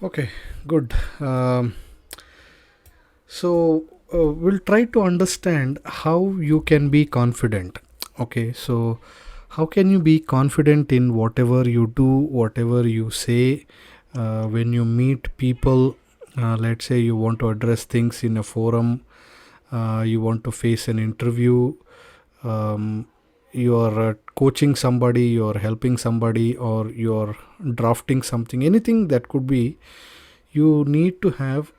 Okay, good. We'll try to understand how you can be confident. Okay, so how can you be confident in whatever you do, whatever you say, when you meet people? Let's say you want to address things in a forum, you want to face an interview, um, you are coaching somebody, you are helping somebody, or you are drafting something, anything that could be. You need to have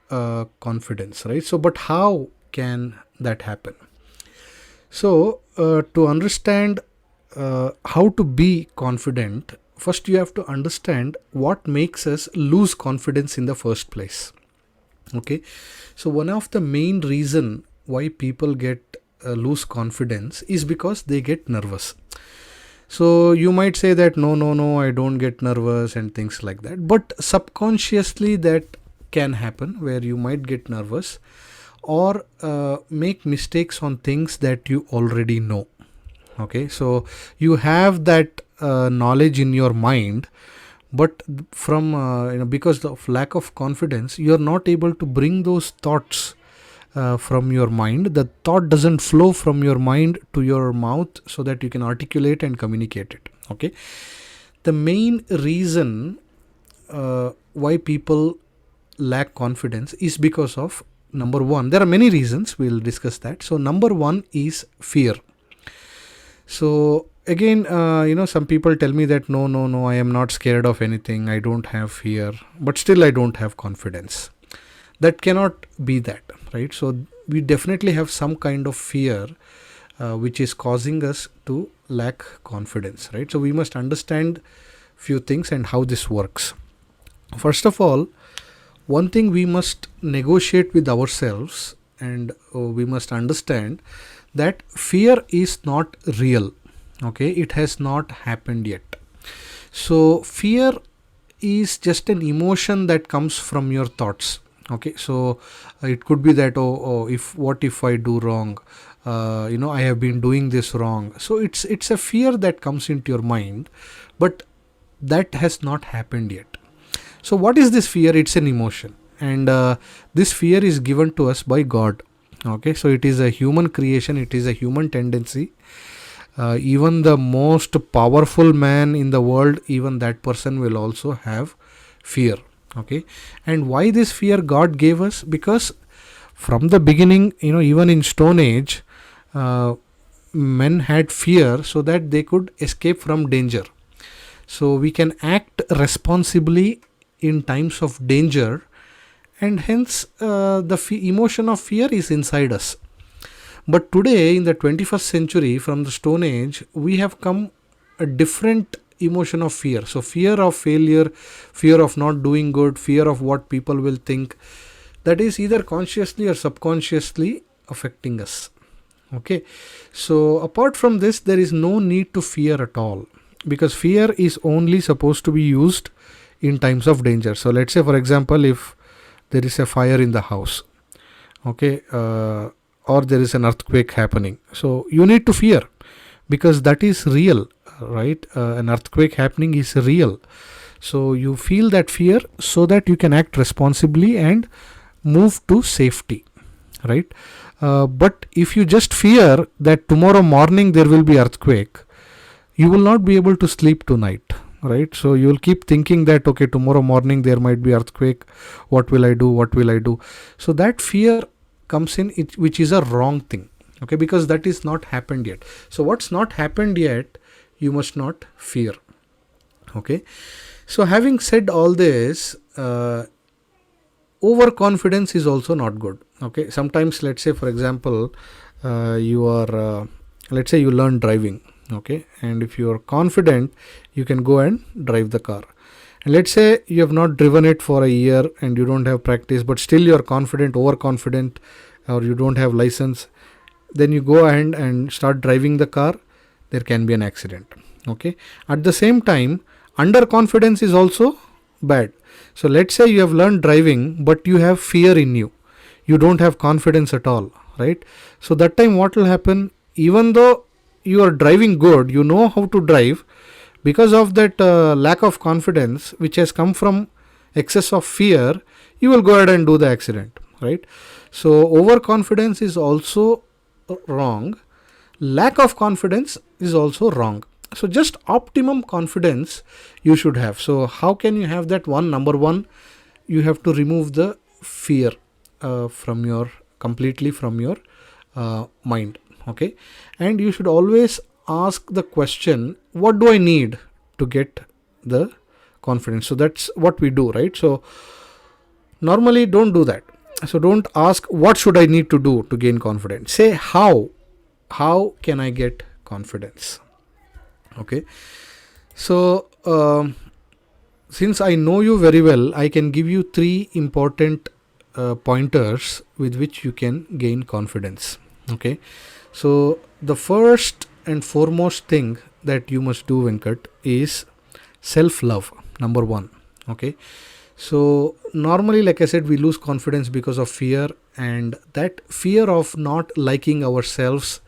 confidence, right? So but how can that happen? So to understand how to be confident, first you have to understand what makes us lose confidence in the first place. Okay, so one of the main reason why people get lose confidence is because they get nervous. So you might say that no, I don't get nervous and things like that. But subconsciously that can happen where you might get nervous or make mistakes on things that you already know. Okay, so you have that knowledge in your mind, but from because of lack of confidence, you are not able to bring those thoughts from your mind. The thought doesn't flow from your mind to your mouth so that you can articulate and communicate it. Okay, the main reason why people lack confidence is because of number one. There are many reasons, we'll discuss that. So number one is fear. So again, some people tell me that no, I am not scared of anything, I don't have fear, but still I don't have confidence. That cannot be that, right? So we definitely have some kind of fear which is causing us to lack confidence, right? So we must understand few things and how this works. First of all, one thing we must negotiate with ourselves, and we must understand that fear is not real. Okay, it has not happened yet. So fear is just an emotion that comes from your thoughts. Okay, so it could be that what if I do wrong, I have been doing this wrong. So it's a fear that comes into your mind, but that has not happened yet. So what is this fear? It's an emotion, and this fear is given to us by God. Okay, so it is a human creation, it is a human tendency. Even the most powerful man in the world, even that person will also have fear. Okay, and why this fear God gave us? Because from the beginning, even in Stone Age, men had fear so that they could escape from danger. So we can act responsibly in times of danger, and hence the emotion of fear is inside us. But today in the 21st century, from the Stone Age, we have come a different emotion of fear. So fear of failure, fear of not doing good, fear of what people will think, that is either consciously or subconsciously affecting us. Okay, so apart from this, there is no need to fear at all, because fear is only supposed to be used in times of danger. So let's say, for example, if there is a fire in the house, okay, or there is an earthquake happening, so you need to fear, because that is real, right? An earthquake happening is real. So you feel that fear so that you can act responsibly and move to safety, right? But if you just fear that tomorrow morning there will be earthquake, you will not be able to sleep tonight, right? So you will keep thinking that, okay, tomorrow morning there might be earthquake, what will I do? So that fear comes in, which is a wrong thing. Okay, because that is not happened yet. So what's not happened yet, you must not fear. Okay, so having said all this, overconfidence is also not good. Okay, sometimes, let's say, for example, let's say you learn driving. Okay, and if you are confident, you can go and drive the car. And let's say you have not driven it for a year and you don't have practice, but still you are confident, overconfident, or you don't have license. Then you go ahead and start driving the car, there can be an accident. Okay, at the same time, underconfidence is also bad. So let's say you have learned driving, but you have fear in you, you don't have confidence at all, right? So that time what will happen? Even though you are driving good, you know how to drive, because of that lack of confidence which has come from excess of fear, you will go ahead and do the accident, right? So overconfidence is also wrong. Lack of confidence is also wrong. So just optimum confidence you should have. So how can you have that? Number one, you have to remove the fear from your completely from your mind. Okay, and you should always ask the question, what do I need to get the confidence? So that's what we do, right? So normally don't do that. So don't ask what should I need to do to gain confidence. Say how can I get confidence? Okay, so since I know you very well, I can give you three important pointers with which you can gain confidence. Okay, so the first and foremost thing that you must do, Venkat, is self love. Number one. Okay, so normally, like I said, we lose confidence because of fear, and that fear of not liking ourselves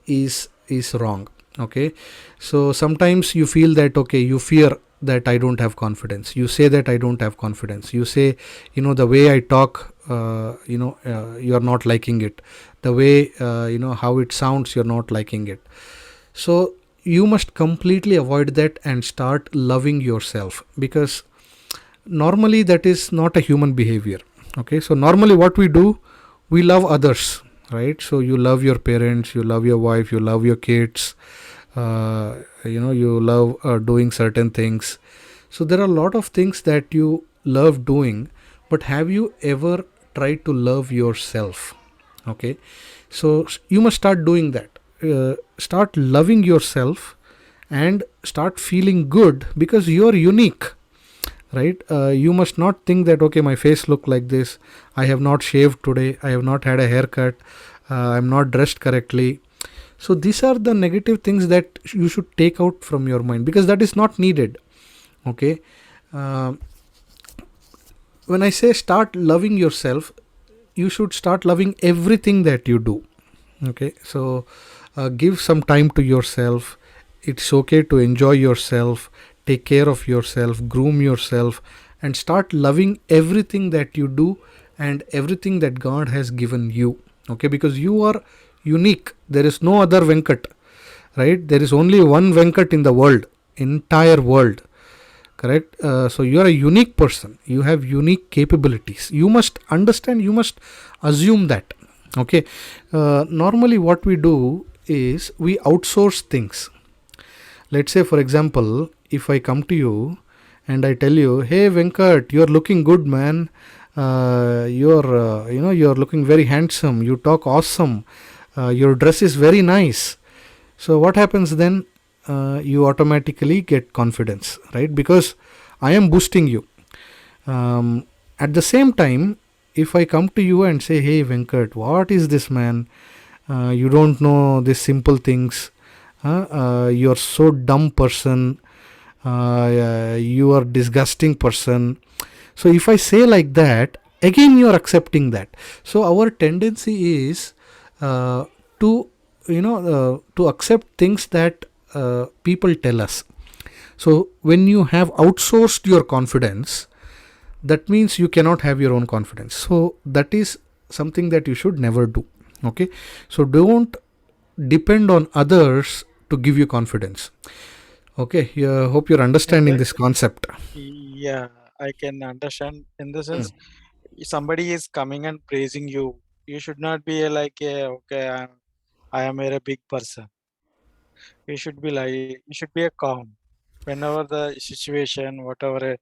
is wrong. Okay, so sometimes you feel that, okay, you fear that I don't have confidence. You say that I don't have confidence. You say, the way I talk, you are not liking it. The way how it sounds, you're not liking it. So you must completely avoid that and start loving yourself, because normally that is not a human behavior. Okay, so normally what we do, we love others, right? So you love your parents, you love your wife, you love your kids, you love doing certain things. So there are a lot of things that you love doing, but have you ever tried to love yourself? Okay, so you must start doing that. Start loving yourself and start feeling good, because you're unique, right? You must not think that, okay, my face look like this, I have not shaved today, I have not had a haircut, I'm not dressed correctly. So these are the negative things that you should take out from your mind, because that is not needed. Okay, when I say start loving yourself, you should start loving everything that you do. Okay, so give some time to yourself. It's okay to enjoy yourself, take care of yourself, groom yourself, and start loving everything that you do and everything that God has given you. Okay, because you are unique. There is no other Venkat, right? There is only one Venkat in the world, entire world. Correct? So you are a unique person. You have unique capabilities. You must understand, you must assume that. Okay, normally what we do is we outsource things. Let's say, for example, if I come to you and I tell you, hey Venkat, you're looking good, man. You're looking very handsome. You talk awesome. Your dress is very nice. So what happens then? You automatically get confidence, right? Because I am boosting you. At the same time, if I come to you and say, hey Venkat, what is this, man? You don't know these simple things. You're so dumb person. You are disgusting person. So if I say like that, again you are accepting that. So our tendency is to accept things that people tell us. So when you have outsourced your confidence, that means you cannot have your own confidence. So that is something that you should never do. Okay, so don't depend on others to give you confidence. Okay, hope you're In understanding the this concept. Yeah, I can understand. In the sense, if somebody is coming and praising you, you should not be like, okay, I am a big person. You should be a calm. Whenever the situation, whatever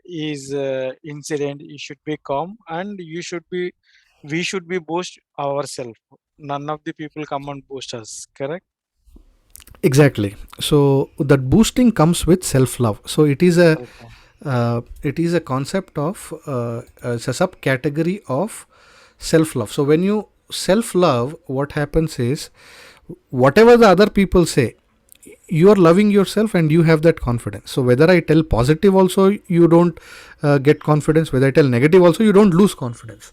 is incident, you should be calm, and we should be boost ourselves. None of the people come and boost us. Correct? Exactly. So that boosting comes with self love. So Okay. it is a concept of it's a subcategory of self love. So when you self love, what happens is, whatever the other people say, you are loving yourself and you have that confidence. So whether I tell positive also, you don't get confidence. Whether I tell negative also, you don't lose confidence.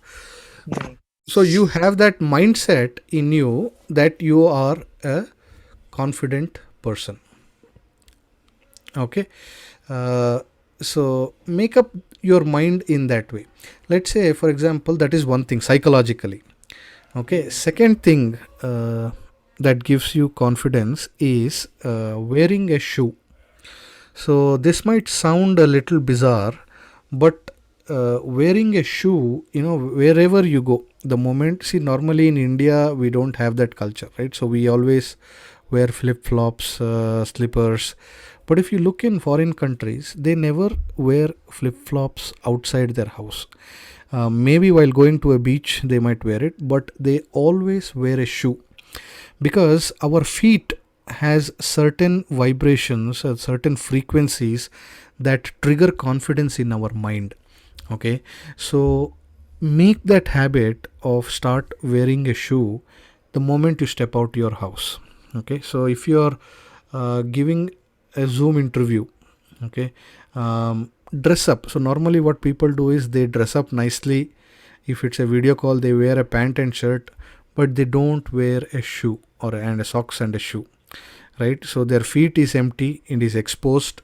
Mm. So you have that mindset in you that you are a confident person. Okay, uh, So make up your mind in that way. Let's say, for example, that is one thing psychologically. Okay, second thing that gives you confidence is wearing a shoe. So this might sound a little bizarre, but wearing a shoe, wherever you go, the moment, see, normally in India, we don't have that culture, right? So we always wear flip flops, slippers. But if you look in foreign countries, they never wear flip flops outside their house. Maybe while going to a beach, they might wear it, but they always wear a shoe, because our feet has certain vibrations or certain frequencies that trigger confidence in our mind. Okay, so make that habit of start wearing a shoe the moment you step out your house. Okay, so if you are giving a Zoom interview, okay, dress up. So normally what people do is they dress up nicely. If it's a video call, they wear a pant and shirt, but they don't wear a shoe or and a socks and a shoe, right? So their feet is empty, it is exposed,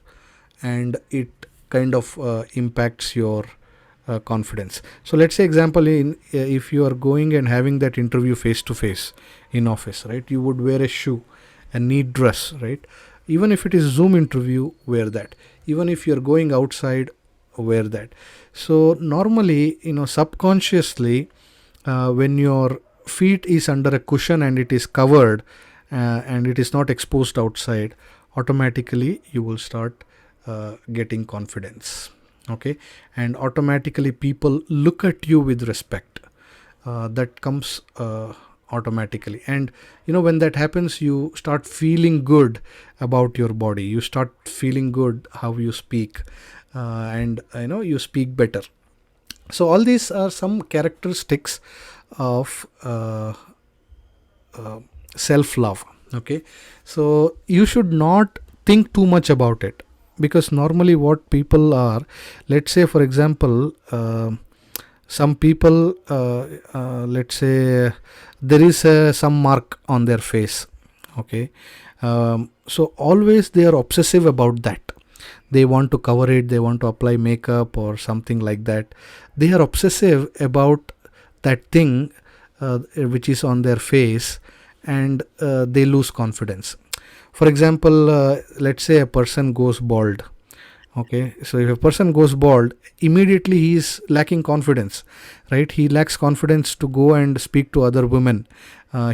and it kind of impacts your confidence. So let's say example, in if you are going and having that interview face to face in office, right, you would wear a shoe, a neat dress, right? Even if it is Zoom interview, wear that. Even if you're going outside, wear that. So normally, subconsciously, when your feet is under a cushion and it is covered, and it is not exposed outside, automatically you will start getting confidence. Okay, and automatically people look at you with respect. That comes automatically, and when that happens, you start feeling good about your body, you start feeling good how you speak, and you speak better. So all these are some characteristics of self love. Okay, so you should not think too much about it, because normally what people are, let's say for example, some people, let's say there is some mark on their face. Okay, so always they are obsessive about that. They want to cover it, they want to apply makeup or something like that. They are obsessive about that thing which is on their face, and they lose confidence. For example, let's say a person goes bald. Okay, so if a person goes bald, immediately he is lacking confidence, right? He lacks confidence to go and speak to other women.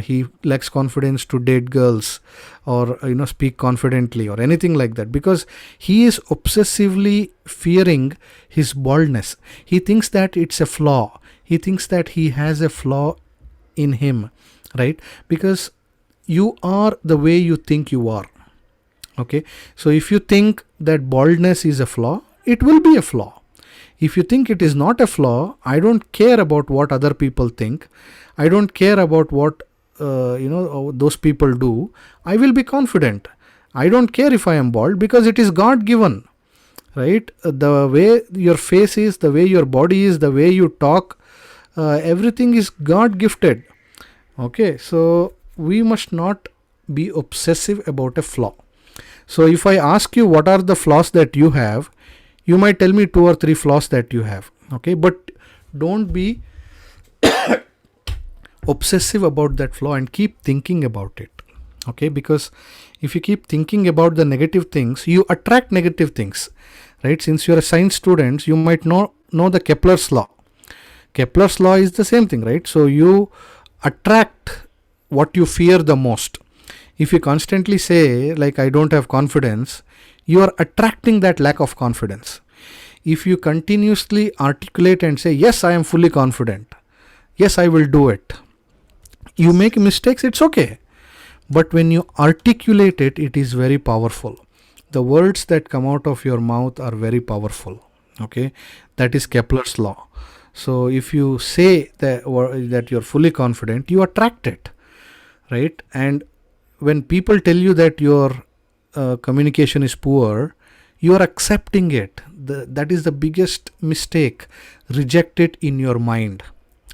He lacks confidence to date girls, or speak confidently or anything like that, because he is obsessively fearing his baldness. He thinks that it's a flaw. He thinks that he has a flaw in him, right? Because you are the way you think you are. Okay, so if you think that baldness is a flaw, it will be a flaw. If you think it is not a flaw, I don't care about what other people think. I don't care about what those people do. I will be confident. I don't care if I am bald, because it is God given, right? The way your face is, the way your body is, the way you talk, everything is God gifted. Okay, so we must not be obsessive about a flaw. So if I ask you what are the flaws that you have, you might tell me 2 or 3 flaws that you have. Okay, but don't be obsessive about that flaw and keep thinking about it. Okay, because if you keep thinking about the negative things, you attract negative things, right? Since you're a science student, you might know the Kepler's law. Kepler's law is the same thing, right? So you attract what you fear the most. If you constantly say, like, I don't have confidence, you are attracting that lack of confidence. If you continuously articulate and say, yes, I am fully confident, yes, I will do it, you make mistakes, it's okay. But when you articulate it, it is very powerful. The words that come out of your mouth are very powerful. Okay, that is Kepler's law. So if you say that you're fully confident, you attract it, right? And when people tell you that your communication is poor, you are accepting it. That is the biggest mistake. Reject it in your mind.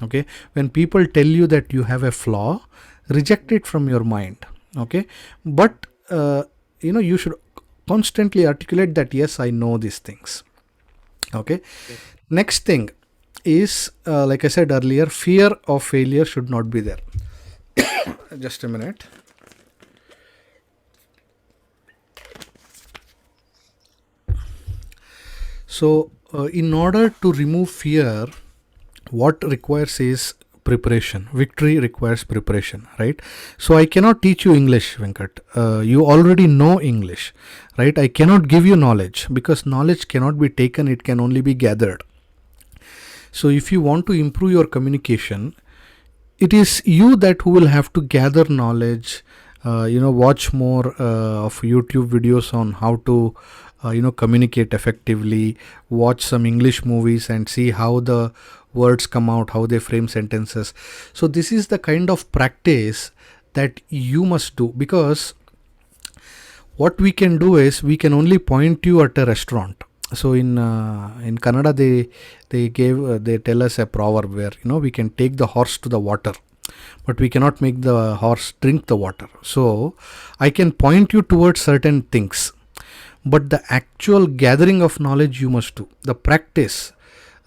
Okay, when people tell you that you have a flaw, reject it from your mind. Okay, but you should constantly articulate that, yes, I know these things. Okay. Yes. Next thing is, like I said earlier, fear of failure should not be there. Just a minute. So, in order to remove fear, what requires is preparation. Victory requires preparation, right? So I cannot teach you English, Venkat. You already know English, right? I cannot give you knowledge because knowledge cannot be taken, it can only be gathered. So if you want to improve your communication, it is you that who will have to gather knowledge, watch more of YouTube videos on how to communicate effectively, watch some English movies and see how the words come out, how they frame sentences. So this is the kind of practice that you must do, because what we can do is we can only point you at a restaurant. So in Kannada they tell us a proverb where we can take the horse to the water, but we cannot make the horse drink the water. So I can point you towards certain things, but the actual gathering of knowledge you must do, the practice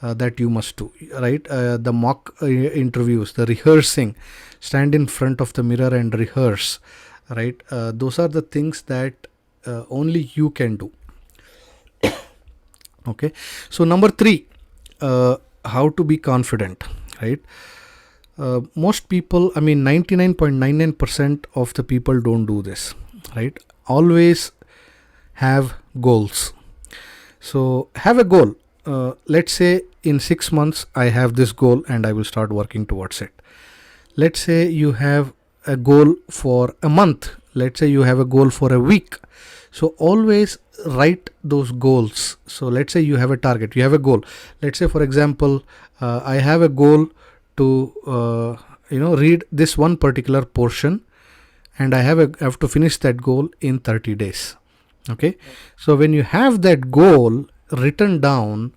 that you must do, right? The mock interviews, the rehearsing, stand in front of the mirror and rehearse, right? Those are the things that only you can do. Okay. So number 3, how to be confident, right? Most people, I mean 99.99% of the people don't do this, right? Always have goals. So have a goal. Let's say in 6 months I have this goal and I will start working towards it. Let's say you have a goal for a month. Let's say you have a goal for a week. So always write those goals. So let's say you have a target, you have a goal. Let's say, for example, I have a goal to read this one particular portion, and I have to finish that goal in 30 days. Okay. So when you have that goal written down,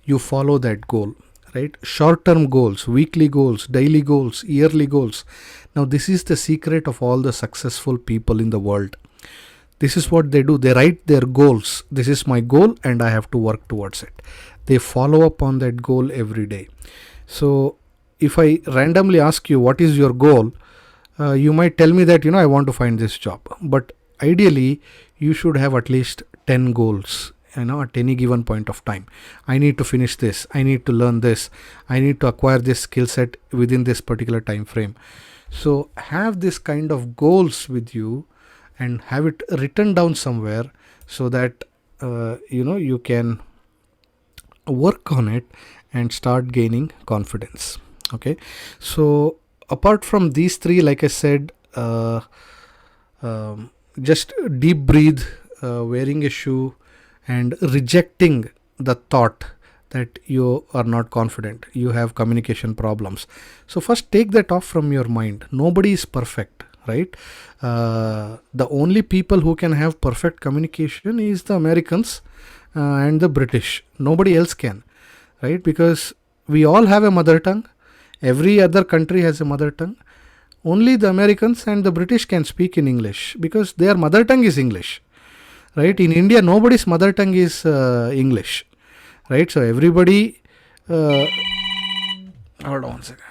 you follow that goal, right? Short term goals, weekly goals, daily goals, yearly goals. Now this is the secret of all the successful people in the world. This is what they do. They write their goals. This is my goal and I have to work towards it. They follow up on that goal every day. So if I randomly ask you what is your goal, you might tell me that I want to find this job, but ideally you should have at least 10 goals at any given point of time. I need to finish this, I need to learn this, I need to acquire this skill set within this particular time frame. So have this kind of goals with you and have it written down somewhere, so that you can work on it and start gaining confidence. Okay. So apart from these 3, like I said, just deep breathe, wearing a shoe, and rejecting the thought that you are not confident, you have communication problems. So first take that off from your mind. Nobody is perfect, right? The only people who can have perfect communication is the Americans and the British. Nobody else can, right? Because we all have a mother tongue. Every other country has a mother tongue. Only the Americans and the British can speak in English because their mother tongue is English, right? In India, nobody's mother tongue is English, right? So everybody, hold on a second.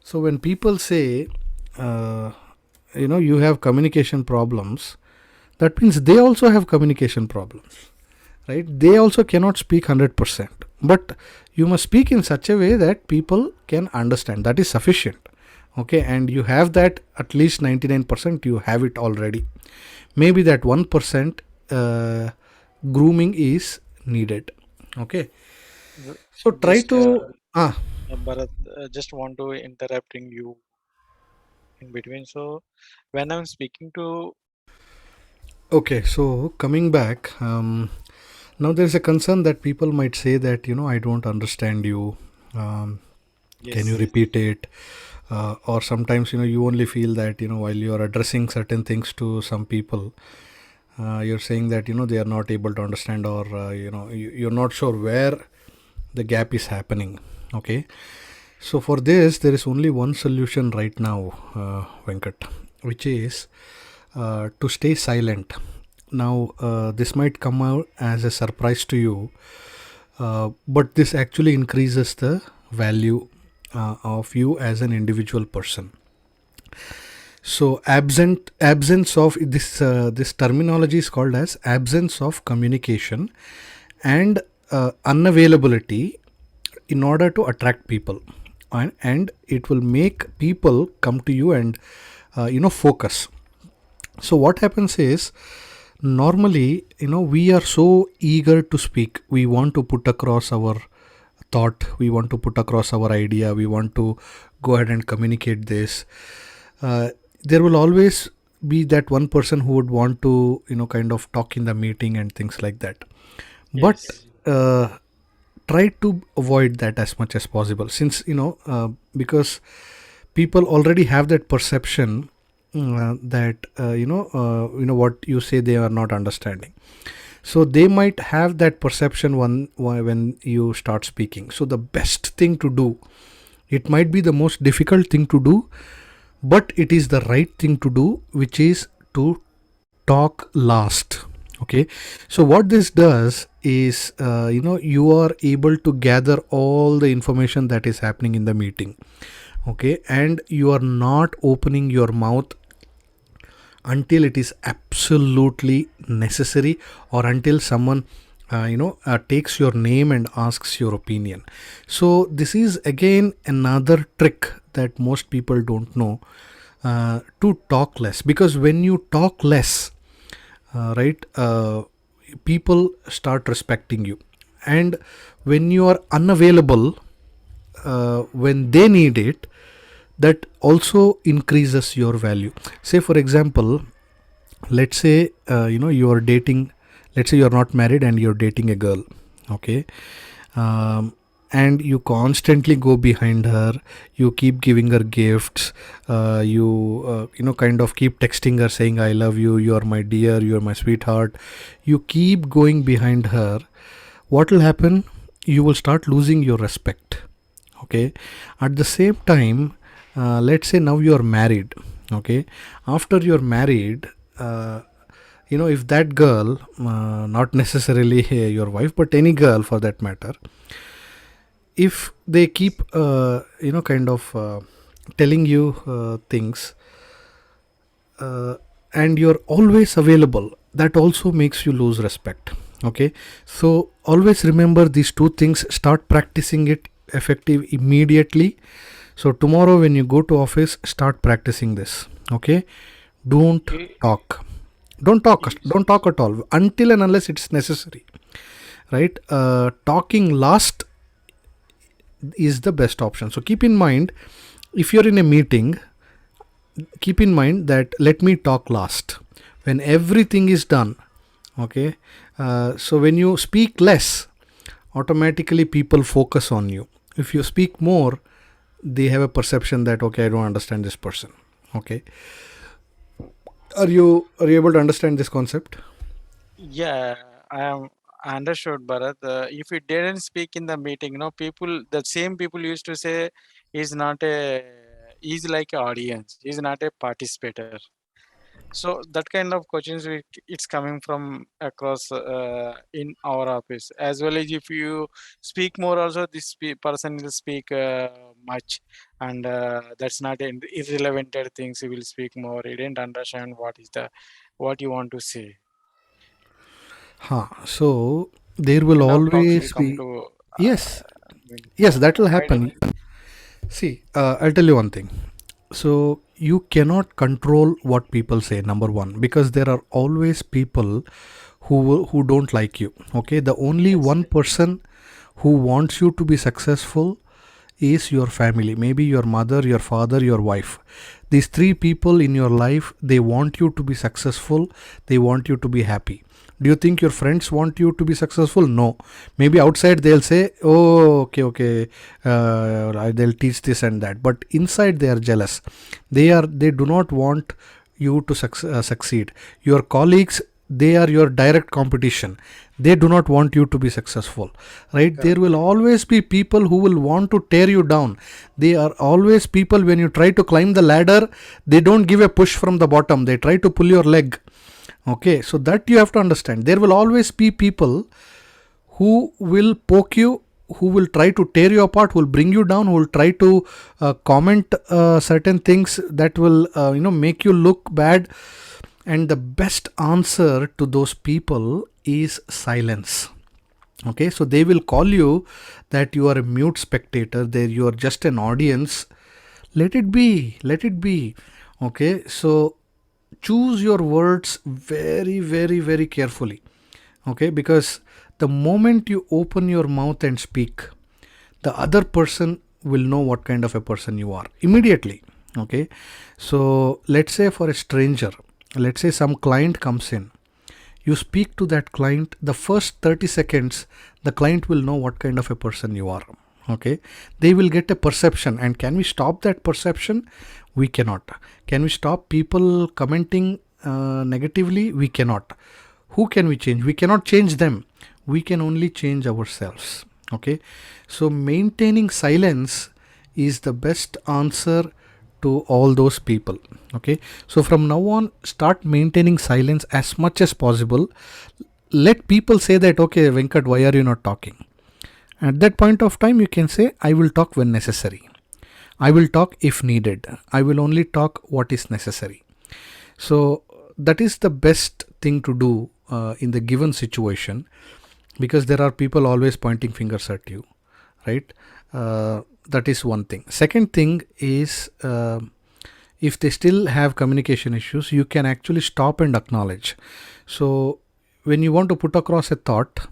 So when people say, you have communication problems, that means they also have communication problems, right? They also cannot speak 100%, but you must speak in such a way that people can understand. That is sufficient. Okay. And you have that at least 99%, you have it already. Maybe that 1% grooming is needed. Okay. So try Just to Bharat, just want to interrupting you in between. So when I'm speaking to okay. So coming back, now there's a concern that people might say that I don't understand you. Can you yes, repeat it? Or sometimes you only feel that while you are addressing certain things to some people, you're saying that they are not able to understand, or you're not sure where the gap is happening. Okay. So for this, there is only one solution right now, Venkat, which is to stay silent. Now, this might come out as a surprise to you, but this actually increases the value of you as an individual person. So absence of this terminology is called as absence of communication and unavailability in order to attract people, and it will make people come to you and focus. So what happens is, normally, we are so eager to speak. We want to put across our thought, we want to put across our idea, we want to go ahead and communicate this. uh, there will always be that one person who would want to kind of talk in the meeting and things like that. But Yes. try to avoid that as much as possible, since because people already have that perception that what you say they are not understanding. So they might have that perception when you start speaking. So the best thing to do, it might be the most difficult thing to do, but it is the right thing to do, which is to talk last. Okay, so what this does is, you are able to gather all the information that is happening in the meeting. Okay, and you are not opening your mouth until it is absolutely necessary, or until someone takes your name and asks your opinion. So this is again another trick that most people don't know, to talk less, because when you talk less, right, people start respecting you. And when you are unavailable, when they need it, that also increases your value. Say for example, let's say you are dating, let's say you're not married and you're dating a girl. Okay, um, and you constantly go behind her, you keep giving her gifts, you kind of keep texting her saying I love you, you are my dear, you are my sweetheart. You keep going behind her. What will happen? You will start losing your respect. Okay, at the same time, let's say now you are married. Okay, after you're married, if that girl, not necessarily your wife, but any girl for that matter, if they keep kind of telling you things, uh, and you're always available, that also makes you lose respect. Okay, so always remember these two things, start practicing it effective immediately. So tomorrow when you go to office, start practicing this. Okay, don't Y- talk, don't talk, y- don't talk at all until and unless it's necessary, right? Talking last is the best option. So keep in mind, if you're in a meeting, keep in mind that let me talk last when everything is done. Okay, so when you speak less, automatically people focus on you. If you speak more, they have a perception that okay, I don't understand this person. Okay, are you able to understand this concept? Yeah, I am understood, Bharat. If you didn't speak in the meeting, people, the same people used to say, is not a, is like an audience, is not a participator. So that kind of questions it's coming from across in our office as well. As if you speak more, also this person will speak much, and that's not irrelevant things. He will speak more. He didn't understand what is the what you want to say. So there will Kind of talks will always come be, to yes, yes, yeah, that will I happen. See, I'll tell you one thing. So you cannot control what people say, number one, because there are always people who don't like you. Okay, the only yes, one person who wants you to be successful is your family, maybe your mother, your father, your wife. These three people in your life, they want you to be successful, they want you to be happy. Do you think your friends want you to be successful? No. Maybe outside they'll say, oh, okay, okay, they'll teach this and that, but inside they are jealous. They do not want you to succeed. Your colleagues, they are your direct competition. They do not want you to be successful, right? Correct. There will always be people who will want to tear you down. They are always people, when you try to climb the ladder, they don't give a push from the bottom, they try to pull your leg. Okay, so that you have to understand. There will always be people who will poke you, who will try to tear you apart, who will bring you down, who will try to comment certain things that will make you look bad. And the best answer to those people is silence. Okay, so they will call you that you are a mute spectator, there you are just an audience. Let it be, let it be. Okay, so choose your words very, very, very carefully. Okay, because the moment you open your mouth and speak, the other person will know what kind of a person you are immediately. Okay, so let's say for a stranger, let's say some client comes in, you speak to that client, the first 30 seconds the client will know what kind of a person you are. Okay, they will get a perception. And can we stop that perception? We cannot. Can we stop people commenting negatively? We cannot. Who can we change? We cannot change them, we can only change ourselves. Okay, so maintaining silence is the best answer to all those people. Okay, so from now on, start maintaining silence as much as possible. Let people say that, okay, Venkat, why are you not talking? At that point of time, you can say, I will talk when necessary, I will talk if needed, I will only talk what is necessary. So that is the best thing to do in the given situation, because there are people always pointing fingers at you, right? That is one thing. Second thing is, if they still have communication issues, you can actually stop and acknowledge. So when you want to put across a thought,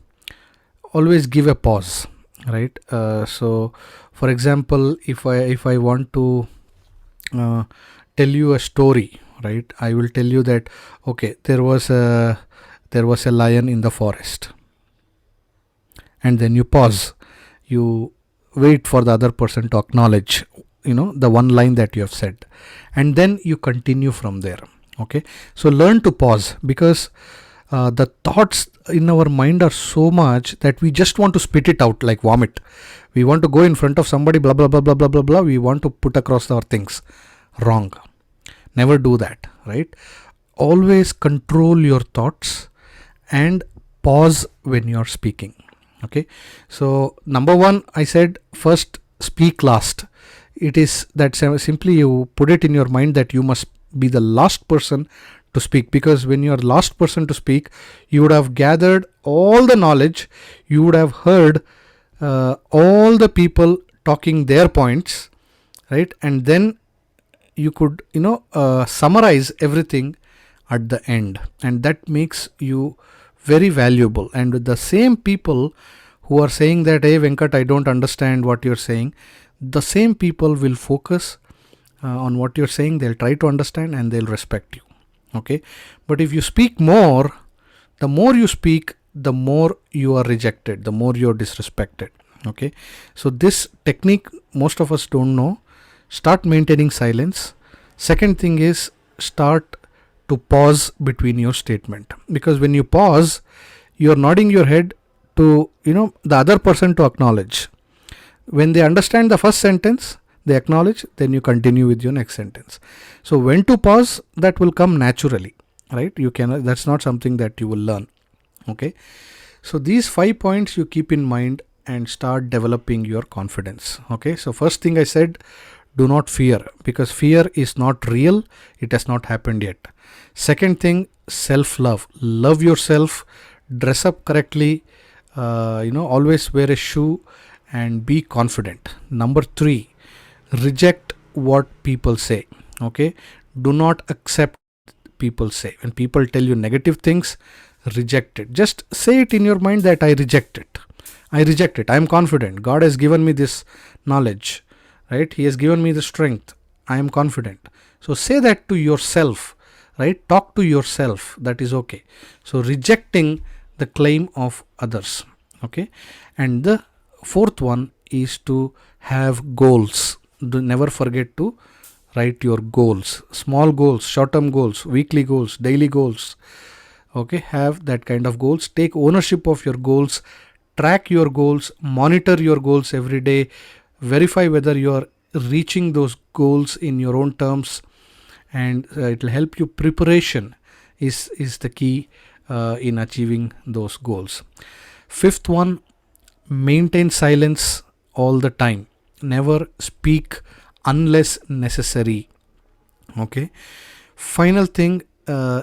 always give a pause, right? So for example, if I want to tell you a story, right, I will tell you that, okay, there was a lion in the forest, and then you pause, you wait for the other person to acknowledge the one line that you have said, and then you continue from there. Okay, so learn to pause, because the thoughts in our mind are so much that we just want to spit it out like vomit. We want to go in front of somebody, blah blah blah blah blah blah blah, we want to put across our things. Wrong. Never do that, right? Always control your thoughts and pause when you're speaking. Okay, so number one, I said first, speak last. It is that simply you put it in your mind that you must be the last person to speak, because when you are last person to speak, you would have gathered all the knowledge, you would have heard all the people talking their points, right? And then you could summarize everything at the end, and that makes you very valuable. And with the same people who are saying that, hey Venkat, I don't understand what you're saying, the same people will focus on what you're saying, they'll try to understand and they'll respect you. Okay, but if you speak more, the more you speak, the more you are rejected, the more you're disrespected. Okay, so this technique most of us don't know. Start maintaining silence. Second thing is, start to pause between your statement, because when you pause, you're nodding your head to the other person to acknowledge. When they understand the first sentence, they acknowledge, then you continue with your next sentence. So when to pause, that will come naturally, right? You can, that's not something that you will learn. Okay, so these 5 points you keep in mind and start developing your confidence. Okay, so first thing I said, do not fear, because fear is not real, it has not happened yet. Second thing, self-love. Love yourself, dress up correctly, always wear a shoe and be confident. Number 3, reject what people say. Okay, do not accept people say. When people tell you negative things, reject it. Just say it in your mind that I reject it. I reject it. I am confident. God has given me this knowledge, right? He has given me the strength. I am confident. So say that to yourself, right? Talk to yourself. That is okay. So rejecting the claim of others. Okay, and the fourth one is to have goals. Do never forget to write your goals, small goals, short-term goals, weekly goals, daily goals. Okay, have that kind of goals, take ownership of your goals, track your goals, monitor your goals every day, verify whether you are reaching those goals in your own terms, and it will help you. Preparation is the key in achieving those goals. Fifth one, maintain silence all the time, never speak unless necessary. Okay, final thing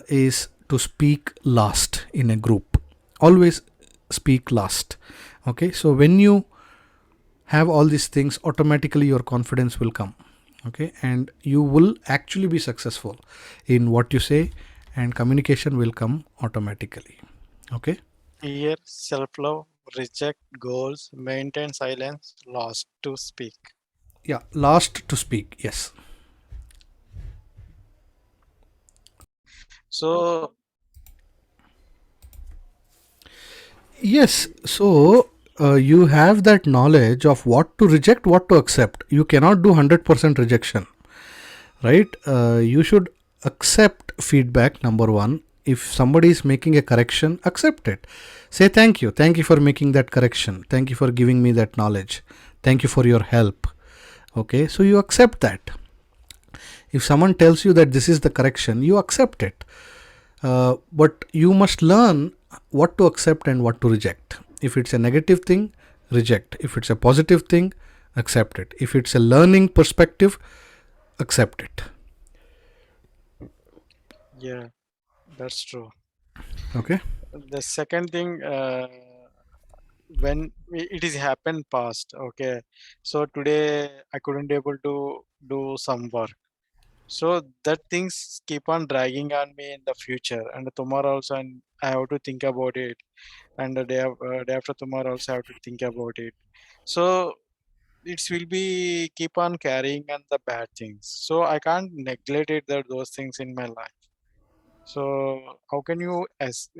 is to speak last in a group. Always speak last. Okay, so when you have all these things, automatically your confidence will come. Okay, and you will actually be successful in what you say, and communication will come automatically. Okay. Fear, self-love, reject goals, maintain silence, lost to speak. Yeah, last to speak. Yes. So Yes. So you have that knowledge of what to reject, what to accept. You cannot do 100% rejection, right? You should accept feedback, number one. If somebody is making a correction, accept it. Say thank you. Thank you for making that correction. Thank you for giving me that knowledge. Thank you for your help. Okay, so you accept that. If someone tells you that this is the correction, you accept it. But you must learn what to accept and what to reject. If it's a negative thing, reject. If it's a positive thing, accept it. If it's a learning perspective, accept it. yeah, that's true. Okay. The second thing, when it is happened past, okay. So today I couldn't able to do some work. So that things keep on dragging on me in the future, and tomorrow also, and I have to think about it, and the day after tomorrow also I have to think about it. So it will be keep on carrying on the bad things. So I can't neglect it that those things in my life. So how can you as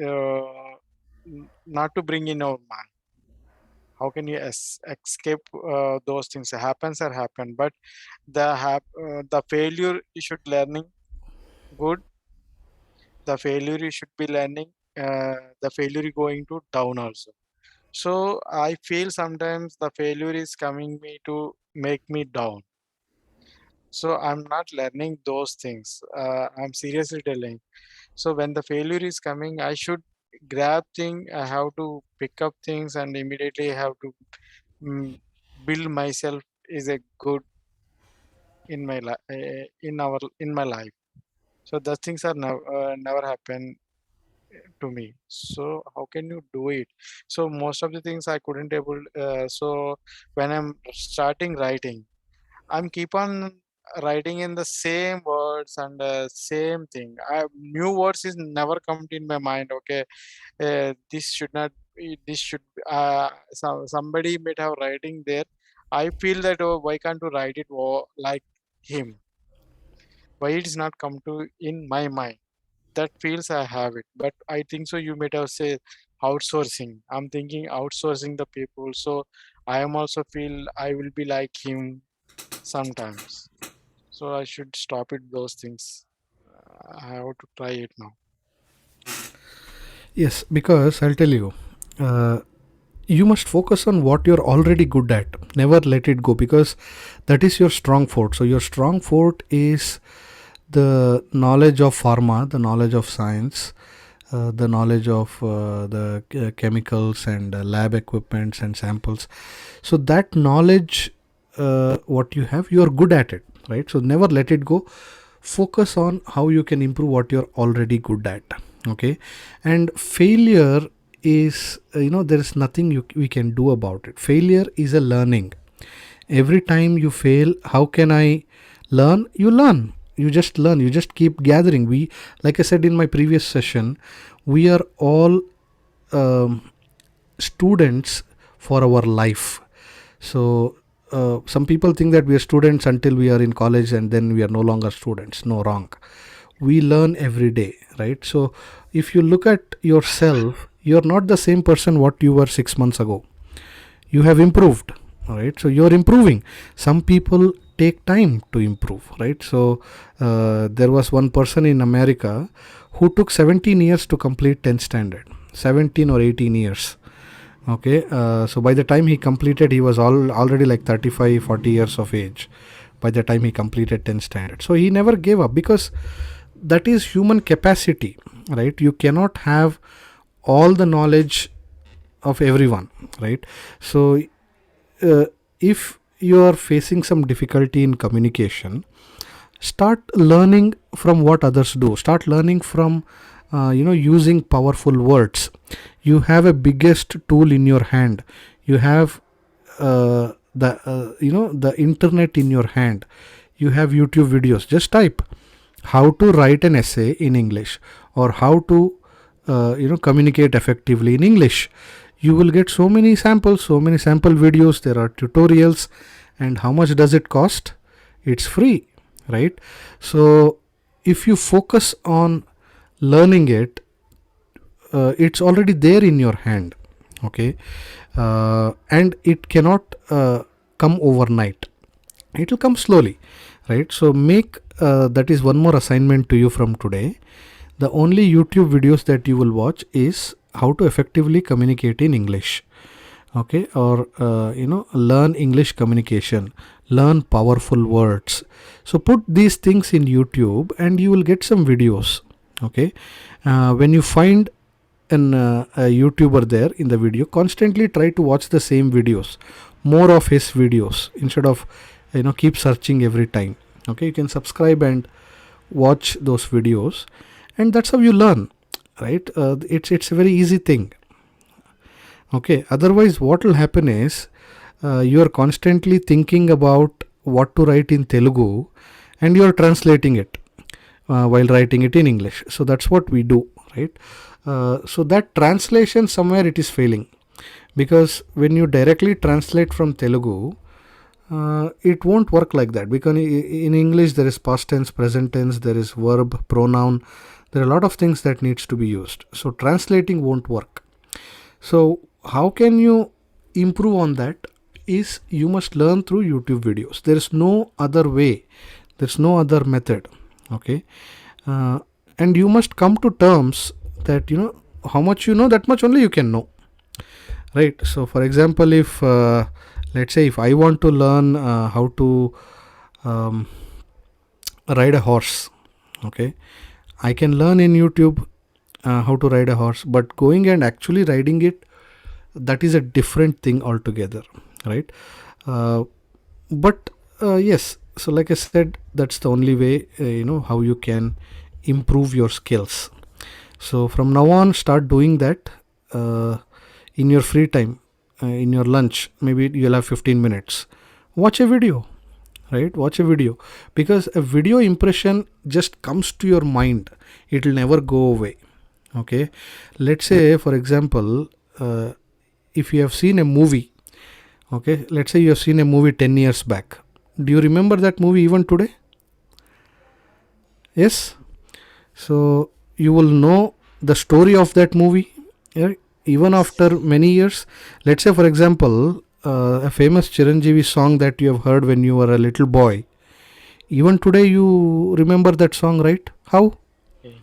not to bring in our mind? How can you escape those things? Happens or happen, but the failure you should learning good. The failure you should be learning. The failure is going to down also. So I feel sometimes the failure is coming me to make me down. So I'm not learning those things. I'm seriously telling. So when the failure is coming, I should grab thing. I have to pick up things and immediately have to mm, build myself is a good in my life in my life. So those things are never happen to me. So how can you do it? So most of the things I couldn't able. So when I'm starting writing, I'm keep on writing in the same words and same thing. New words is never come in my mind. Okay, this should not. This should. Somebody might have writing there. I feel that oh, why can't you write it like him? Why it is not come to in my mind? That feels I have it. But I think so. You might have said outsourcing. I'm thinking outsourcing the people. So I am also feel I will be like him sometimes. So I should stop it. Those things. I have to try it now. Yes, because I'll tell you, uh, you must focus on what you're already good at. Never let it go, because that is your strong fort. So your strong fort is the knowledge of pharma, the knowledge of science, the knowledge of the chemicals and lab equipments and samples. So that knowledge, what you have, you are good at it, right? So never let it go. Focus on how you can improve what you're already good at. Okay, and failure is, there is nothing we can do about it. Failure is a learning. Every time you fail, how can I learn? You learn. You just learn. You just keep gathering. We, like I said in my previous session, we are all students for our life. So some people think that we are students until we are in college and then we are no longer students. No, wrong. We learn every day, right? So if you look at yourself, you're not the same person what you were 6 months ago. You have improved. All right, so you're improving. Some people take time to improve, right? So there was one person in America who took 17 years to complete 10th standard, 17 or 18 years. Okay, so by the time he completed, he was already like 35, 40 years of age by the time he completed 10th standard. So he never gave up, because that is human capacity, right? You cannot have all the knowledge of everyone, right? So if you are facing some difficulty in communication, start learning from what others do. Start learning from using powerful words. You have a biggest tool in your hand. You have the internet in your hand. You have YouTube videos. Just type how to write an essay in English, or how to communicate effectively in English. You will get so many samples, so many sample videos. There are tutorials. And how much does it cost? It's free, right? So if you focus on learning it, it's already there in your hand. Okay, and it cannot come overnight. It will come slowly, right? So make that is one more assignment to you from today. The only YouTube videos that you will watch is how to effectively communicate in English. Okay, or learn English communication, learn powerful words. So put these things in YouTube and you will get some videos. Okay, when you find a YouTuber there in the video, constantly try to watch the same videos, more of his videos, instead of keep searching every time. Okay, you can subscribe and watch those videos, and that's how you learn, right? It's a very easy thing. Okay, otherwise what will happen is you are constantly thinking about what to write in Telugu, and you are translating it while writing it in English. So that's what we do, right? So that translation, somewhere it is failing, because when you directly translate from Telugu, it won't work like that, because in English there is past tense, present tense, there is verb, pronoun, there are a lot of things that needs to be used. So translating won't work. So how can you improve on that is you must learn through YouTube videos. There is no other way, there's no other method. Okay, and you must come to terms that how much you know, that much only you can know, right? So for example, if let's say if I want to learn how to ride a horse, okay, I can learn in YouTube how to ride a horse, but going and actually riding it, that is a different thing altogether, right? But yes, so like I said, that's the only way how you can improve your skills. So from now on, start doing that in your free time, in your lunch. Maybe you'll have 15 minutes, watch a video, right? Watch a video, because a video impression just comes to your mind, it will never go away. Okay, let's say for example, if you have seen a movie, okay, let's say you have seen a movie 10 years back, do you remember that movie even today? Yes. So you will know the story of that movie, yeah, even after many years. Let's say for example, a famous Chiranjeevi song that you have heard when you were a little boy, even today you remember that song, right? How? Okay.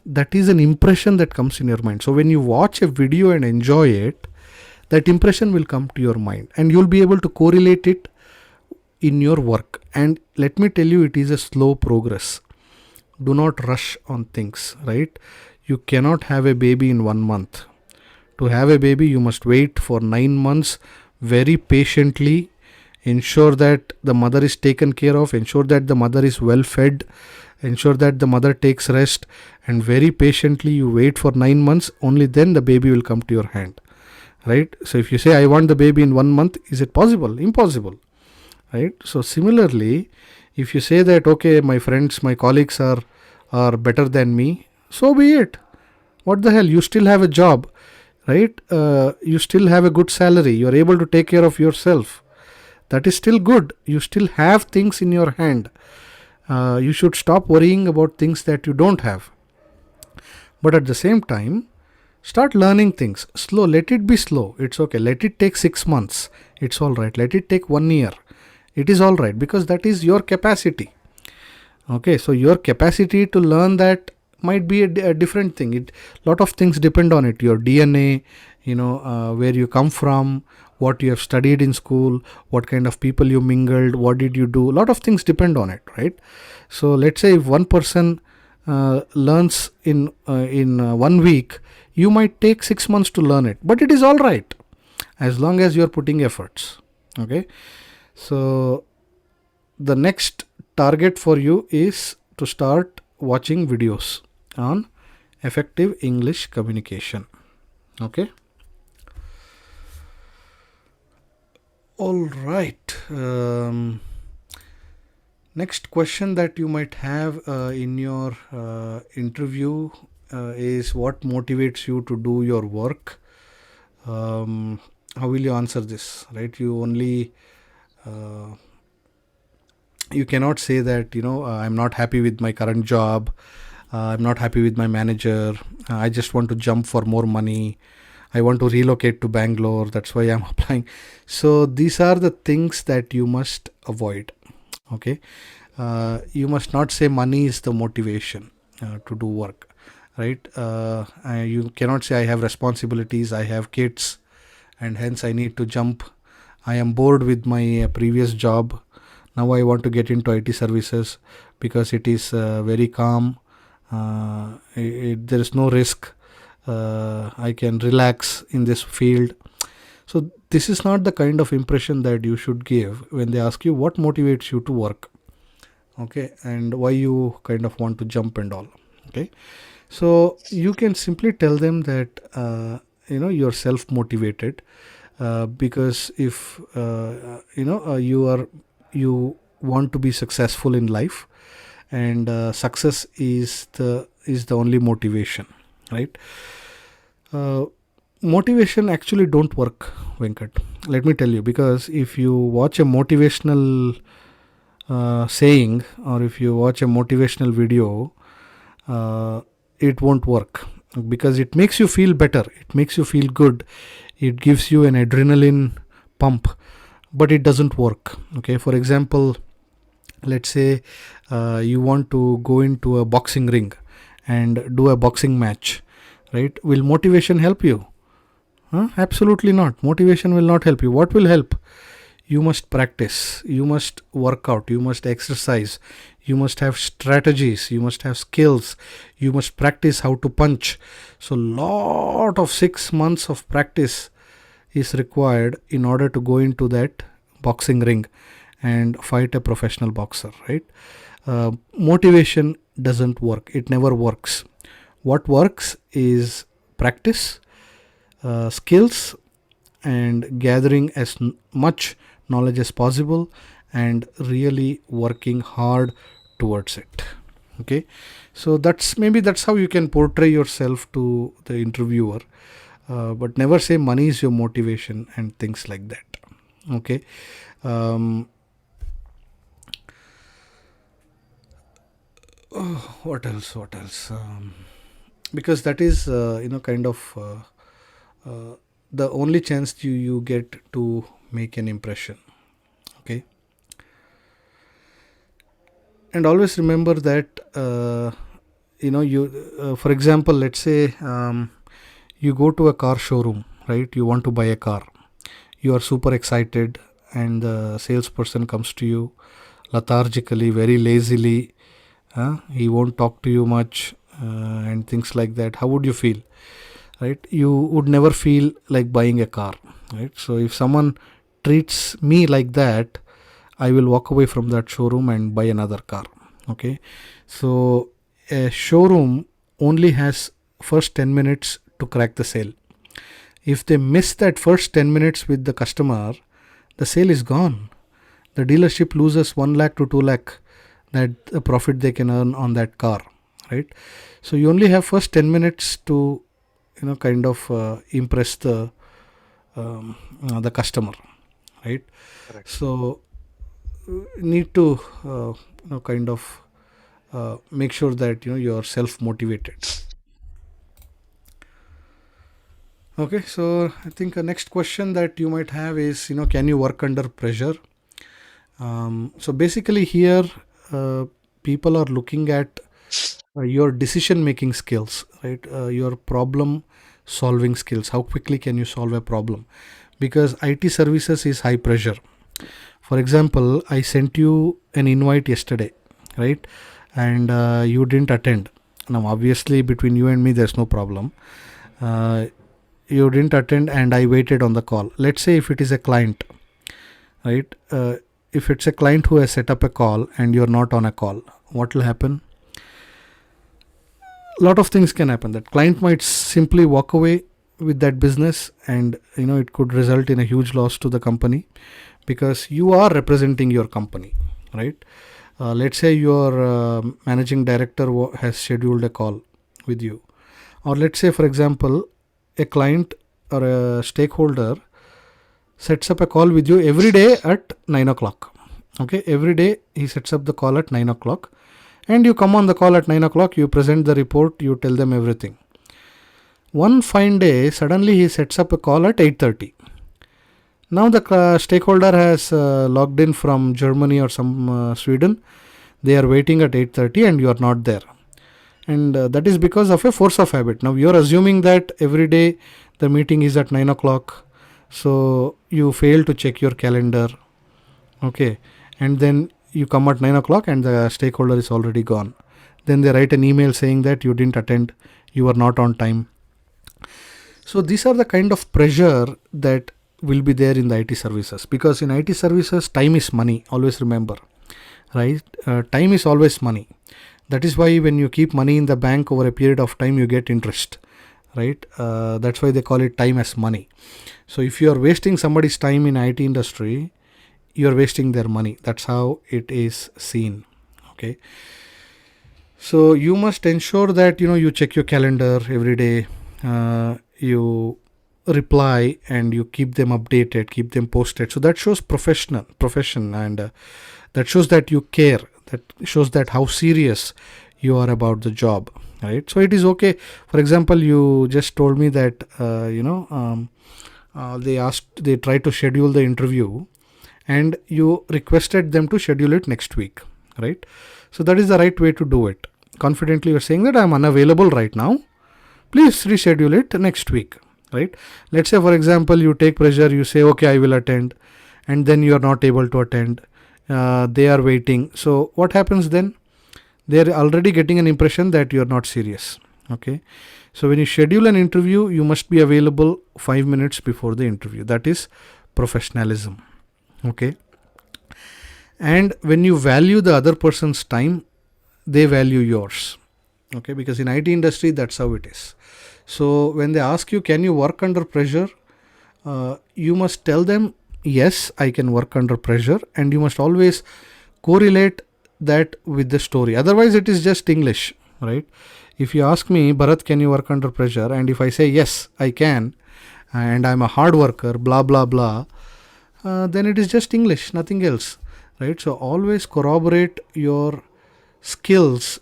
That is an impression that comes in your mind. So when you watch a video and enjoy it, that impression will come to your mind, and you'll be able to correlate it in your work. And let me tell you, it is a slow progress. Do not rush on things, right? You cannot have a baby in 1 month. To have a baby, you must wait for 9 months very patiently. Ensure that the mother is taken care of, ensure that the mother is well fed, ensure that the mother takes rest, and very patiently you wait for 9 months. Only then the baby will come to your hand, right? So if you say, I want the baby in 1 month, is it possible? Impossible, right? So similarly, if you say that, okay, my friends, my colleagues are better than me, so be it. What the hell? You still have a job, right? You still have a good salary, you are able to take care of yourself. That is still good. You still have things in your hand. You should stop worrying about things that you don't have. But at the same time, start learning things slow. Let it be slow, it's okay. Let it take 6 months, it's all right. Let it take 1 year, It is all right because that is your capacity. Okay, so your capacity to learn that might be a different thing. It lot of things depend on it. Your DNA, where you come from, what you have studied in school, what kind of people you mingled, what did you do. A lot of things depend on it, right? So let's say if one person learns in 1 week, you might take 6 months to learn it, but it is all right as long as you are putting efforts. Okay, so the next target for you is to start watching videos on effective English communication. Okay, all right. Next question that you might have in your interview is what motivates you to do your work. How will you answer this, right? Uh, you cannot say that I'm not happy with my current job, I'm not happy with my manager, I just want to jump for more money, I want to relocate to Bangalore, that's why I'm applying. So these are the things that you must avoid. Okay, you must not say money is the motivation to do work, right? You cannot say I have responsibilities, I have kids, and hence I need to jump. I am bored with my previous job. Now I want to get into IT services because it is very calm. There is no risk. I can relax in this field. So this is not the kind of impression that you should give when they ask you what motivates you to work. Okay, and why you kind of want to jump and all. Okay, so you can simply tell them that you're self motivated because if you want to be successful in life, and success is the only motivation, right? uh, Motivation actually don't work, Venkat. Let me tell you, because if you watch a motivational saying, or if you watch a motivational video, uh, it won't work, because it makes you feel better, it makes you feel good, it gives you an adrenaline pump, but it doesn't work. Okay, for example, let's say you want to go into a boxing ring and do a boxing match, right? Will motivation help you? Absolutely not. Motivation will not help you. What will help? You must practice, you must work out, you must exercise, you must have strategies, you must have skills, you must practice how to punch. So lot of 6 months of practice is required in order to go into that boxing ring and fight a professional boxer, right? Motivation doesn't work, it never works. What works is practice, skills, and gathering as much knowledge as possible, and really working hard towards it. Okay, so that's how you can portray yourself to the interviewer, but never say money is your motivation and things like that. Okay, um, what else because that is kind of the only chance you get to make an impression. Okay, and always remember that you for example, let's say you go to a car showroom, right? You want to buy a car, you are super excited, and the salesperson comes to you lethargically, very lazily. He won't talk to you much, and things like that. How would you feel? Right, you would never feel like buying a car, right? So if someone treats me like that, I will walk away from that showroom and buy another car. Okay, so a showroom only has first 10 minutes to crack the sale. If they miss that first 10 minutes with the customer, the sale is gone. The dealership loses 1 lakh to 2 lakh, that the profit they can earn on that car, right? So you only have first 10 minutes to kind of impress the customer, right? Correct. So need to kind of make sure that you're self motivated. Okay, so I think the next question that you might have is, can you work under pressure? So basically here, people are looking at your decision making skills, right? Your problem solving skills. How quickly can you solve a problem? Because IT services is high pressure. For example, I sent you an invite yesterday, right? And you didn't attend. Now, obviously, between you and me, there's no problem. Uh, you didn't attend, and I waited on the call. Let's say if it is a client, right? If it's a client who has set up a call and you're not on a call, what will happen? A lot of things can happen. That client might simply walk away with that business, and it could result in a huge loss to the company, because you are representing your company, right? Let's say your managing director has scheduled a call with you, or let's say, for example, a client or a stakeholder sets up a call with you every day at 9 o'clock. Okay, every day he sets up the call at 9 o'clock, and you come on the call at 9 o'clock, you present the report, you tell them everything. One fine day, suddenly he sets up a call at 8:30. Now the stakeholder has logged in from Germany or some Sweden. They are waiting at 8:30 and you are not there. And that is because of a force of habit. Now you are assuming that every day the meeting is at 9 o'clock. So you fail to check your calendar. Okay. And then you come at 9 o'clock and the stakeholder is already gone. Then they write an email saying that you didn't attend, you were not on time. So these are the kind of pressure that will be there in the IT services, because in IT services, time is money. Always remember, right? Time is always money. That is why when you keep money in the bank over a period of time, you get interest, right? That's why they call it time as money. So if you are wasting somebody's time in IT industry, you are wasting their money. That's how it is seen. Okay. So you must ensure that you check your calendar every day. You reply and you keep them updated, keep them posted. So that shows profession, and that shows that you care. That shows that how serious you are about the job, right? So it is okay. For example, you just told me that they tried to schedule the interview, and you requested them to schedule it next week, right? So that is the right way to do it. Confidently you're saying that I'm unavailable right now, please reschedule it next week, right? Let's say, for example, you take pressure, you say, okay, I will attend, and then you are not able to attend. They are waiting. So what happens then? They're already getting an impression that you're not serious. Okay. So when you schedule an interview, you must be available 5 minutes before the interview. That is professionalism. Okay. And when you value the other person's time, they value yours. Okay. Because in IT industry, that's how it is. So when they ask you, can you work under pressure? You must tell them, yes, I can work under pressure, and you must always correlate that with the story. Otherwise, it is just English, right? If you ask me, Bharat, can you work under pressure? And if I say, yes, I can, and I'm a hard worker, blah, blah, blah, then it is just English, nothing else, right? So always corroborate your skills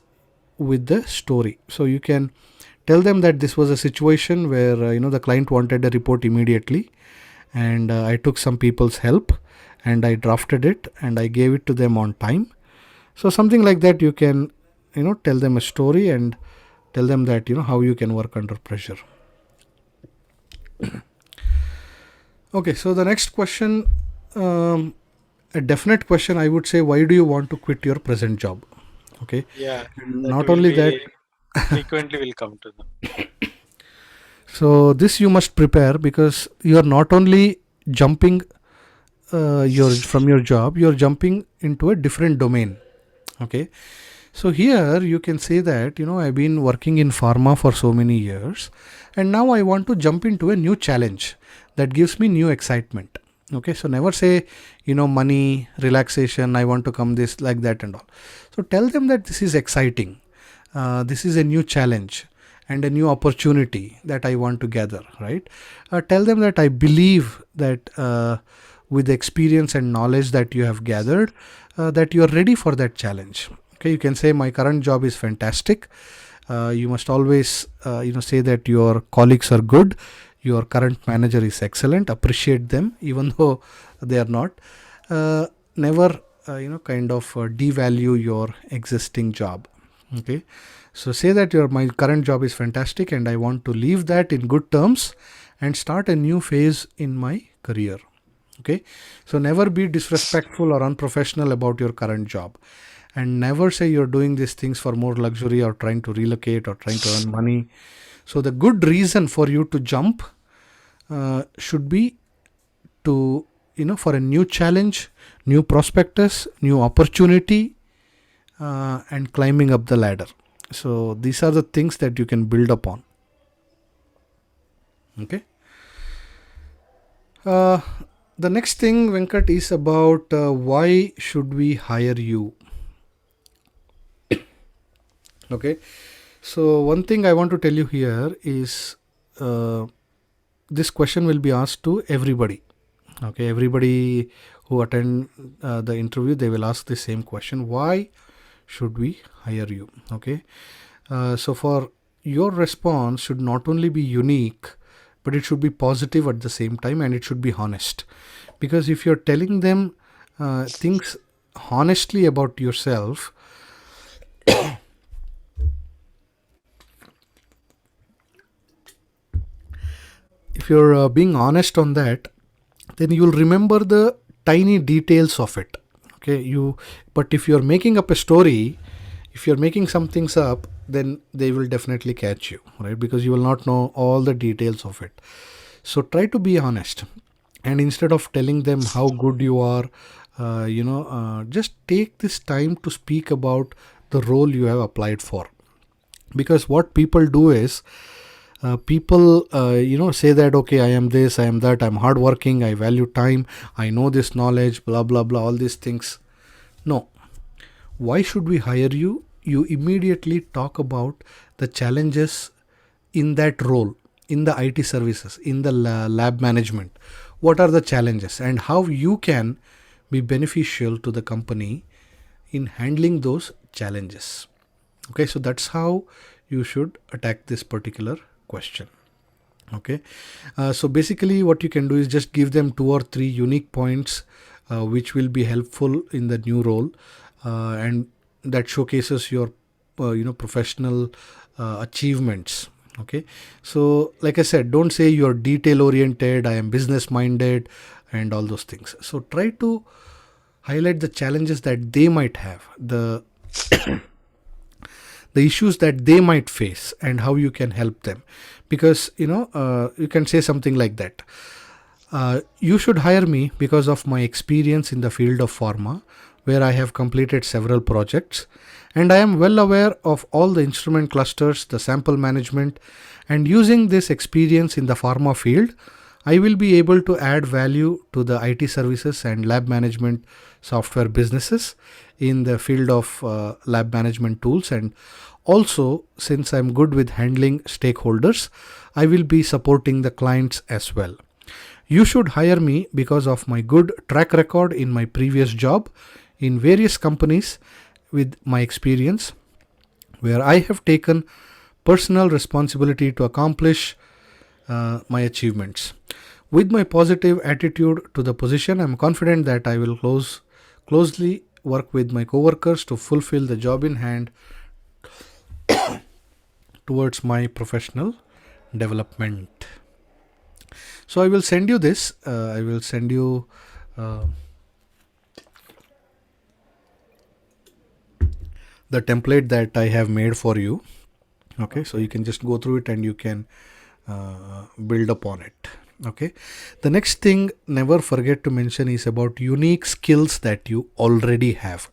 with the story. So you can tell them that this was a situation where the client wanted a report immediately, and I took some people's help and I drafted it and I gave it to them on time. So something like that, you can tell them a story and tell them that how you can work under pressure. Okay, so the next question, a definite question, I would say, why do you want to quit your present job? Okay. Yeah, And that not will only be that, frequently will come to them. so this you must prepare, because you are not only jumping from your job, you are jumping into a different domain. Okay. So here you can say that I've been working in pharma for so many years, and now I want to jump into a new challenge that gives me new excitement. Okay. So never say money, relaxation, I want to come this, like that and all. So tell them that this is exciting, this is a new challenge and a new opportunity that I want to gather, right? Tell them that I believe that with the experience and knowledge that you have gathered, that you are ready for that challenge. Okay, you can say my current job is fantastic. You must always say that your colleagues are good, your current manager is excellent, appreciate them even though they are not. never kind of devalue your existing job. Okay, so say that your my current job is fantastic and I want to leave that in good terms and start a new phase in my career. Okay, so never be disrespectful or unprofessional about your current job, and never say you're doing these things for more luxury or trying to relocate or trying to earn money. So the good reason for you to jump should be to, for a new challenge, new prospectus, new opportunity, and climbing up the ladder. So these are the things that you can build upon. Okay. uh, the next thing, Venkat, is about why should we hire you. Okay, so one thing I want to tell you here is uh, this question will be asked to everybody. Okay, everybody who attend the interview, they will ask the same question: why should we hire you? Okay, so for your response should not only be unique, but it should be positive at the same time, and it should be honest. Because if you're telling them things honestly about yourself, if you're being honest on that, then you'll remember the tiny details of it. Okay, but if you're making up a story, if you're making some things up, then they will definitely catch you, right? Because you will not know all the details of it. So try to be honest, and instead of telling them how good you are, just take this time to speak about the role you have applied for. Because what people do is, people say that, okay, I am this, I am that, I'm hardworking, I value time, I know this knowledge, blah blah blah, all these things. No. Why should we hire you? You immediately talk about the challenges in that role, in the IT services, in the lab management. What are the challenges and how you can be beneficial to the company in handling those challenges. Okay, so that's how you should attack this particular question. Okay, so basically what you can do is just give them 2 or 3 unique points which will be helpful in the new role, and that showcases your professional achievements. Okay, so like I said, don't say you're detail oriented, I am business minded, and all those things. So try to highlight the challenges that they might have, the issues that they might face, and how you can help them. Because you can say something like that: you should hire me because of my experience in the field of pharma, where I have completed several projects, and I am well aware of all the instrument clusters, the sample management, and using this experience in the pharma field, I will be able to add value to the IT services and lab management software businesses in the field of lab management tools. And also, since I'm good with handling stakeholders, I will be supporting the clients as well. You should hire me because of my good track record in my previous job in various companies, with my experience where I have taken personal responsibility to accomplish my achievements. With my positive attitude to the position, I'm confident that I will closely work with my coworkers to fulfill the job in hand towards my professional development. So I will send you this. I will send you the template that I have made for you. Okay, so you can just go through it and you can build upon it. Okay, the next thing, never forget to mention, is about unique skills that you already have,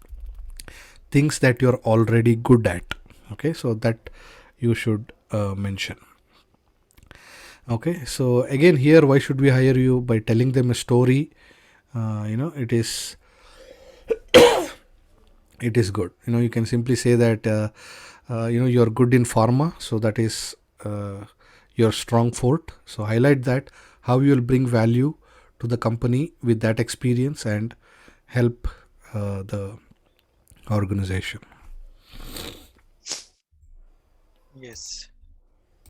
things that you're already good at. Okay, so that you should mention. Okay, so again, here, why should we hire you? By telling them a story. It is good. You can simply say that you're good in pharma, so that is your strong fort. So highlight that, how you will bring value to the company with that experience and help the organization. Yes.